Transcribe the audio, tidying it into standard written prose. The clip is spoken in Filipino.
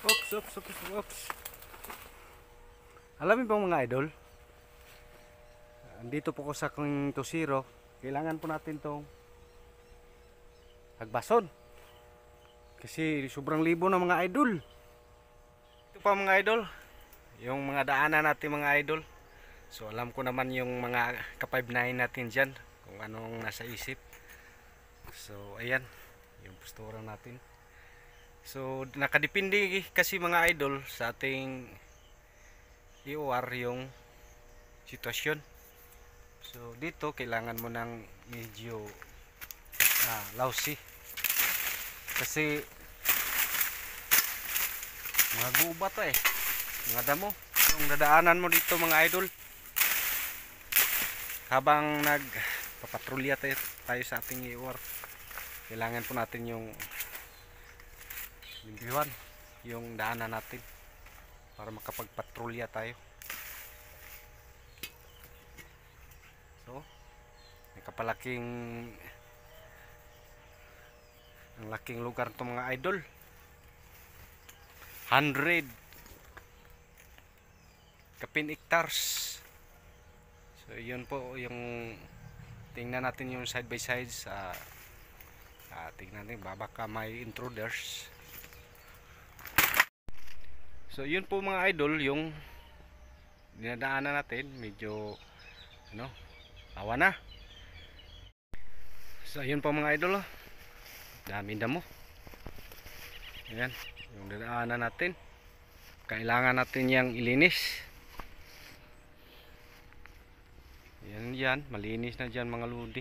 Oops. Alam mo ba mga idol? Andito po ko sa King Tosiro. Kailangan po natin tong hagbason. Kasi sobrang libo ng mga idol. Ito pa mga idol. Yung mga daanan natin mga idol. So alam ko naman yung mga ka-5-9 natin dyan. Kung anong nasa isip. So ayan. Yung postura natin. So nakadepende kasi mga idol sa ating IOR yung sitwasyon. So dito kailangan mo ng medyo lousy kasi mga gubat mga damo yung dadaanan mo dito mga idol habang nagpapatrolya tayo sa ating IOR. Kailangan po natin yung limpiwan yung daanan natin para makapagpatrolya tayo. So may kapalaking ang laking lugar to mga idol, 100 kapin hectares. So yun po yung tingnan natin yung side by side sa tingnan natin baka may intruders. So yun po mga idol yung dinadaanan natin, medyo awa na. So yun po mga idol, dami damo. Ayan yung dinadaanan natin, kailangan natin yang ilinis. Yan malinis na dyan mga lodi.